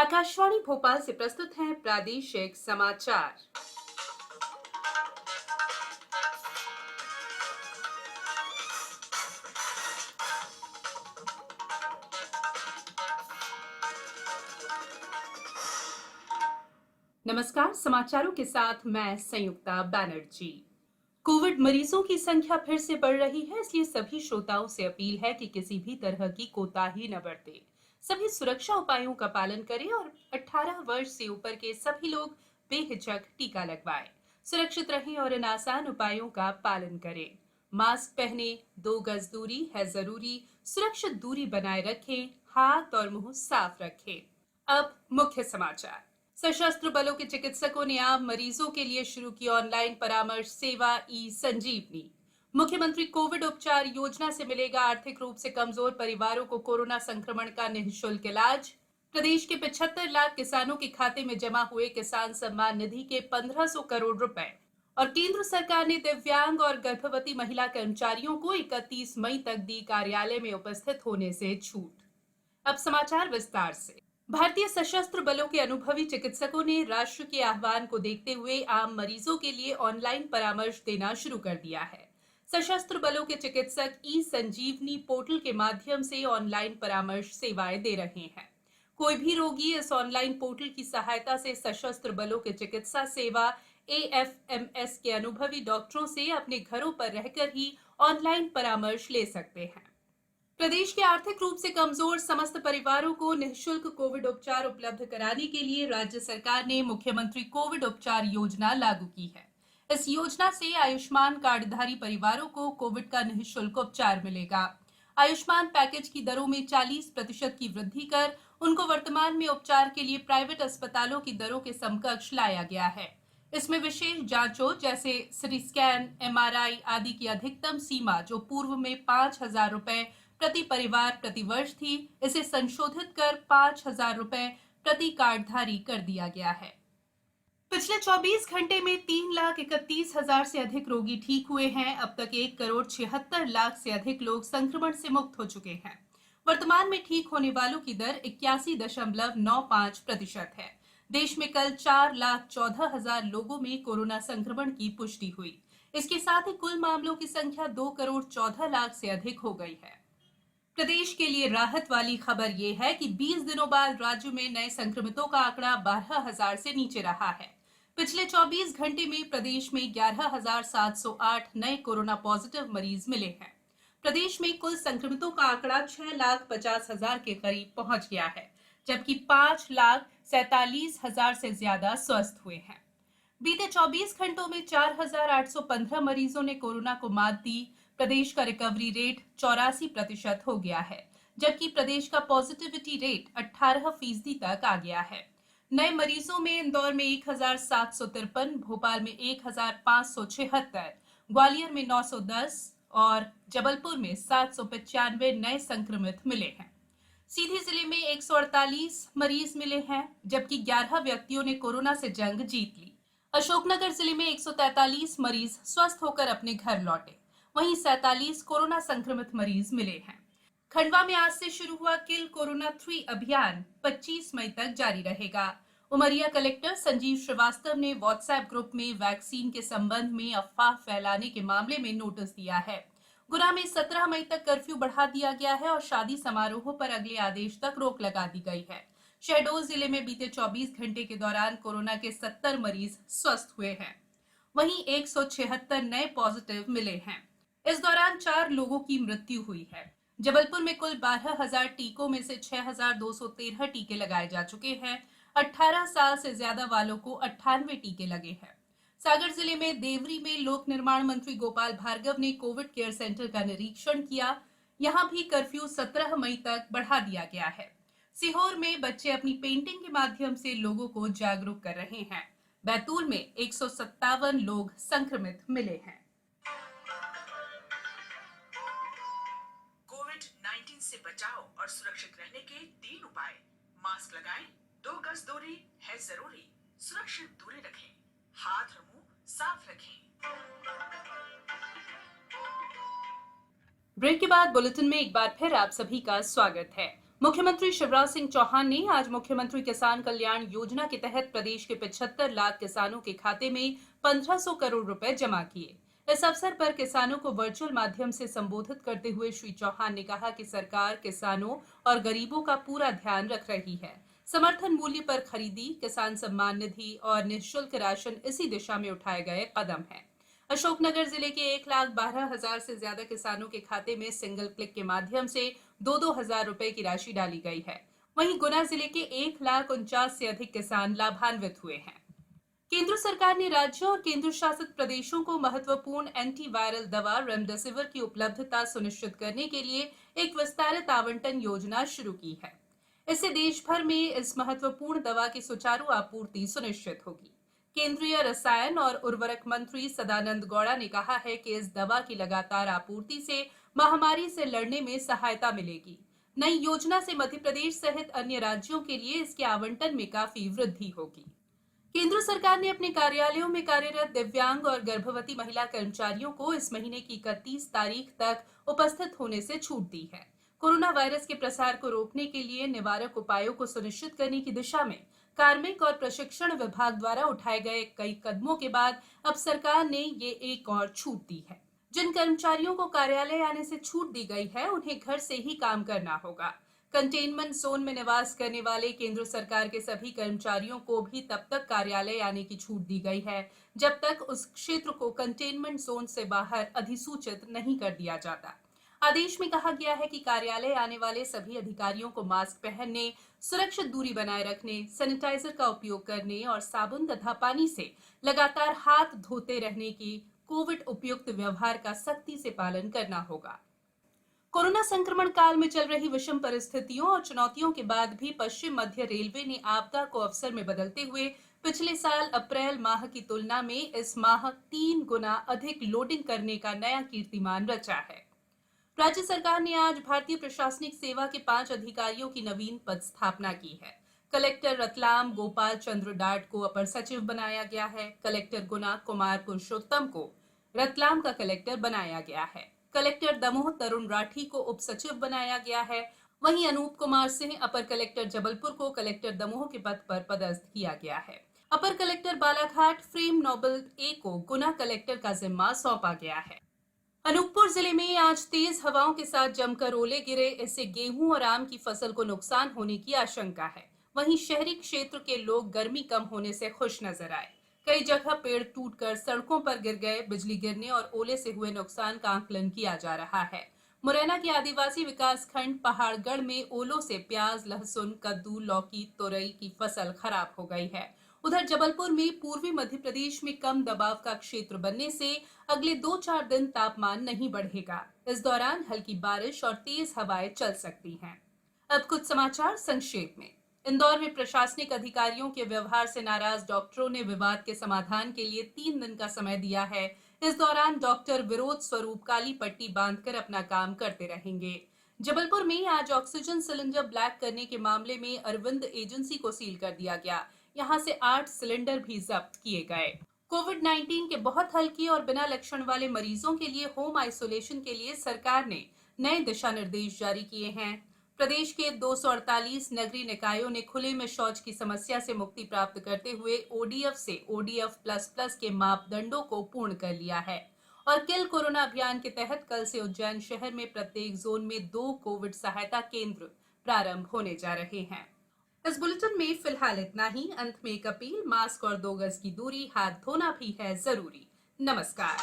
आकाशवाणी भोपाल से प्रस्तुत हैं प्रादेशिक समाचार। नमस्कार, समाचारों के साथ मैं संयुक्ता बैनर्जी। कोविड मरीजों की संख्या फिर से बढ़ रही है, इसलिए सभी श्रोताओं से अपील है कि किसी भी तरह की कोताही न बरतें। सभी सुरक्षा उपायों का पालन करें और 18 वर्ष से ऊपर के सभी लोग बेहिचक टीका लगवाएं। सुरक्षित रहें और इन आसान उपायों का पालन करें। मास्क पहने, 2 गज दूरी है जरूरी, सुरक्षित दूरी बनाए रखें, हाथ और मुंह साफ रखें। अब मुख्य समाचार। सशस्त्र बलों के चिकित्सकों ने आम मरीजों के लिए शुरू की ऑनलाइन परामर्श सेवा ई संजीवनी। मुख्यमंत्री कोविड उपचार योजना से मिलेगा आर्थिक रूप से कमजोर परिवारों को कोरोना संक्रमण का निःशुल्क इलाज। प्रदेश के 75 लाख किसानों के खाते में जमा हुए किसान सम्मान निधि के 1500 करोड़ रुपए। और केंद्र सरकार ने दिव्यांग और गर्भवती महिला कर्मचारियों को 31 मई तक दी कार्यालय में उपस्थित होने से छूट। अब समाचार विस्तार से। भारतीय सशस्त्र बलों के अनुभवी चिकित्सकों ने राष्ट्र के आह्वान को देखते हुए आम मरीजों के लिए ऑनलाइन परामर्श देना शुरू कर दिया है। सशस्त्र बलों के चिकित्सक ई संजीवनी पोर्टल के माध्यम से ऑनलाइन परामर्श सेवाएं दे रहे हैं। कोई भी रोगी इस ऑनलाइन पोर्टल की सहायता से सशस्त्र बलों के चिकित्सा सेवा AFMS के अनुभवी डॉक्टरों से अपने घरों पर रहकर ही ऑनलाइन परामर्श ले सकते हैं। प्रदेश के आर्थिक रूप से कमजोर समस्त परिवारों को निःशुल्क कोविड उपचार उपलब्ध कराने के लिए राज्य सरकार ने मुख्यमंत्री कोविड उपचार योजना लागू की है। इस योजना से आयुष्मान कार्डधारी परिवारों को कोविड का निःशुल्क उपचार मिलेगा। आयुष्मान पैकेज की दरों में 40% की वृद्धि कर उनको वर्तमान में उपचार के लिए प्राइवेट अस्पतालों की दरों के समकक्ष लाया गया है। इसमें विशेष जांचों जैसे सिटी स्कैन, MRI आदि की अधिकतम सीमा जो पूर्व में 5,000 रुपए प्रति परिवार प्रति वर्ष थी, इसे संशोधित कर 5,000 रुपए प्रति कार्डधारी कर दिया गया है। पिछले 24 घंटे में 3,31,000 से अधिक रोगी ठीक हुए हैं। अब तक 1,76,00,000 से अधिक लोग संक्रमण से मुक्त हो चुके हैं। वर्तमान में ठीक होने वालों की दर 81.95% है। देश में कल 4,14,000 लोगों में कोरोना संक्रमण की पुष्टि हुई। इसके साथ ही कुल मामलों की संख्या 2,14,00,000 से अधिक हो गई है। प्रदेश के लिए राहत वाली खबर ये है कि 20 दिनों बाद राज्य में नए संक्रमितों का आंकड़ा 12,000 से नीचे रहा है। पिछले 24 घंटे में प्रदेश में 11,708 नए कोरोना पॉजिटिव मरीज मिले हैं। प्रदेश में कुल संक्रमितों का आंकड़ा 6,50,000 के करीब पहुंच गया है, जबकि 5,47,000 से ज्यादा स्वस्थ हुए हैं। बीते 24 घंटों में 4,815 मरीजों ने कोरोना को मात दी। प्रदेश का रिकवरी रेट 84% हो गया है, जबकि प्रदेश का पॉजिटिविटी रेट 18% तक आ गया है। नए मरीजों में इंदौर में 1,753, भोपाल में 1,576, ग्वालियर में 910 और जबलपुर में 795 नए संक्रमित मिले हैं। सीधी जिले में 148 मरीज मिले हैं, जबकि 11 व्यक्तियों ने कोरोना से जंग जीत ली। अशोकनगर जिले में 143 मरीज स्वस्थ होकर अपने घर लौटे, वहीं 47 कोरोना संक्रमित मरीज मिले हैं। खंडवा में आज से शुरू हुआ किल कोरोना 3 अभियान 25 मई तक जारी रहेगा। उमरिया कलेक्टर संजीव श्रीवास्तव ने व्हाट्सएप ग्रुप में वैक्सीन के संबंध में अफवाह फैलाने के मामले में नोटिस दिया है। गुना में 17 मई तक कर्फ्यू बढ़ा दिया गया है और शादी समारोहों पर अगले आदेश तक रोक लगा दी गई है। शहडोल जिले में बीते 24 घंटे के दौरान कोरोना के 70 मरीज स्वस्थ हुए हैं, वहीं 176 नए पॉजिटिव मिले हैं। इस दौरान 4 लोगों की मृत्यु हुई है। जबलपुर में कुल 12,000 टीकों में से 6,213 टीके लगाए जा चुके हैं। 18 साल से ज्यादा वालों को 98 टीके लगे हैं। सागर जिले में देवरी में लोक निर्माण मंत्री गोपाल भार्गव ने कोविड केयर सेंटर का निरीक्षण किया। यहां भी कर्फ्यू 17 मई तक बढ़ा दिया गया है। सीहोर में बच्चे अपनी पेंटिंग के माध्यम से लोगों को जागरूक कर रहे हैं। बैतूल में 157 लोग संक्रमित मिले हैं। कोविड-19 से बचाव और सुरक्षित रहने के 3 उपाय। मास्क लगाएं, 2 गज दूरी है जरूरी, सुरक्षित दूरी रखें, हाथ और मुंह साफ रखें। ब्रेक के बाद बुलेटिन में एक बार फिर आप सभी का स्वागत है। मुख्यमंत्री शिवराज सिंह चौहान ने आज मुख्यमंत्री किसान कल्याण योजना के तहत प्रदेश के 75 लाख किसानों के खाते में 1500 करोड़ रुपए जमा किए। इस अवसर पर किसानों को वर्चुअल माध्यम से संबोधित करते हुए श्री चौहान ने कहा कि सरकार किसानों और गरीबों का पूरा ध्यान रख रही है। समर्थन मूल्य पर खरीदी, किसान सम्मान निधि और निःशुल्क राशन इसी दिशा में उठाए गए कदम हैं। अशोकनगर जिले के 1,12,000 से ज्यादा किसानों के खाते में सिंगल क्लिक के माध्यम से 2-2 हजार रुपए की राशि डाली गई है। वहीं गुना जिले के 1,49,000 से अधिक किसान लाभान्वित हुए हैं। केंद्र सरकार ने राज्यों और केंद्र शासित प्रदेशों को महत्वपूर्ण एंटीवायरल दवा रेमडेसिविर की उपलब्धता सुनिश्चित करने के लिए एक विस्तारित आवंटन योजना शुरू की है। इससे देश भर में इस महत्वपूर्ण दवा की सुचारू आपूर्ति सुनिश्चित होगी। केंद्रीय रसायन और उर्वरक मंत्री सदानंद गौड़ा ने कहा है कि इस दवा की लगातार आपूर्ति से महामारी से लड़ने में सहायता मिलेगी। नई योजना से मध्य प्रदेश सहित अन्य राज्यों के लिए इसके आवंटन में काफी वृद्धि होगी। केंद्र सरकार ने अपने कार्यालयों में कार्यरत दिव्यांग और गर्भवती महिला कर्मचारियों को इस महीने की 31 तारीख तक उपस्थित होने से छूट दी है। कोरोना वायरस के प्रसार को रोकने के लिए निवारक उपायों को सुनिश्चित करने की दिशा में कार्मिक और प्रशिक्षण विभाग द्वारा उठाए गए कई कदमों के बाद अब सरकार ने ये एक और छूट दी है। जिन कर्मचारियों को कार्यालय आने से छूट दी गई है, उन्हें घर से ही काम करना होगा। कंटेनमेंट जोन में निवास करने वाले केंद्र सरकार के सभी कर्मचारियों को भी तब तक कार्यालय आने की छूट दी गई है जब तक उस क्षेत्र को कंटेनमेंट जोन से बाहर अधिसूचित नहीं कर दिया जाता। आदेश में कहा गया है कि कार्यालय आने वाले सभी अधिकारियों को मास्क पहनने, सुरक्षित दूरी बनाए रखने, सैनिटाइजर का उपयोग करने और साबुन तथा पानी से लगातार हाथ धोते रहने की कोविड उपयुक्त व्यवहार का सख्ती से पालन करना होगा। कोरोना संक्रमण काल में चल रही विषम परिस्थितियों और चुनौतियों के बाद भी पश्चिम मध्य रेलवे ने आपदा को अवसर में बदलते हुए पिछले साल अप्रैल माह की तुलना में इस माह 3 गुना अधिक लोडिंग करने का नया कीर्तिमान रचा है। राज्य सरकार ने आज भारतीय प्रशासनिक सेवा के 5 अधिकारियों की नवीन पद स्थापना की है। कलेक्टर रतलाम गोपाल चंद्र डाट को अपर सचिव बनाया गया है। कलेक्टर गुना कुमार पुरुषोत्तम को रतलाम का कलेक्टर बनाया गया है। कलेक्टर दमोह तरुण राठी को उप सचिव बनाया गया है। वहीं अनूप कुमार सिंह अपर कलेक्टर जबलपुर को कलेक्टर दमोह के पद पर पदस्थ किया गया है। अपर कलेक्टर बालाघाट फ्रेम नोबल ए को गुना कलेक्टर का जिम्मा सौंपा गया है। अनूपपुर जिले में आज तेज हवाओं के साथ जमकर ओले गिरे, इससे गेहूं और आम की फसल को नुकसान होने की आशंका है। वहीं शहरी क्षेत्र के लोग गर्मी कम होने से खुश नजर आए। कई जगह पेड़ टूटकर सड़कों पर गिर गए। बिजली गिरने और ओले से हुए नुकसान का आकलन किया जा रहा है। मुरैना के आदिवासी विकास खंड पहाड़गढ़ में ओलों से प्याज, लहसुन, कद्दू, लौकी, तोरई की फसल खराब हो गई है। उधर जबलपुर में पूर्वी मध्य प्रदेश में कम दबाव का क्षेत्र बनने से अगले 2-4 दिन तापमान नहीं बढ़ेगा। इस दौरान हल्की बारिश और तेज हवाएं चल सकती हैं। अब कुछ समाचार संक्षेप में। इंदौर में प्रशासनिक अधिकारियों के व्यवहार से नाराज डॉक्टरों ने विवाद के समाधान के लिए 3 दिन का समय दिया है। इस दौरान डॉक्टर विरोध स्वरूप काली पट्टी बांधकर अपना काम करते रहेंगे। जबलपुर में आज ऑक्सीजन सिलेंडर ब्लैक करने के मामले में अरविंद एजेंसी को सील कर दिया गया। यहां से 8 सिलेंडर भी जब्त किए गए। कोविड-19 के बहुत हल्के और बिना लक्षण वाले मरीजों के लिए होम आइसोलेशन के लिए सरकार ने नए दिशा निर्देश जारी किए हैं। प्रदेश के 248 नगरीय निकायों ने खुले में शौच की समस्या से मुक्ति प्राप्त करते हुए ओडीएफ से ODF++ के मापदंडों को पूर्ण कर लिया है। और किल कोरोना अभियान के तहत कल से उज्जैन शहर में प्रत्येक जोन में 2 कोविड सहायता केंद्र प्रारंभ होने जा रहे हैं। इस बुलेटिन में फिलहाल इतना ही। अंत में एक अपील, मास्क और 2 गज की दूरी, हाथ धोना भी है जरूरी। नमस्कार।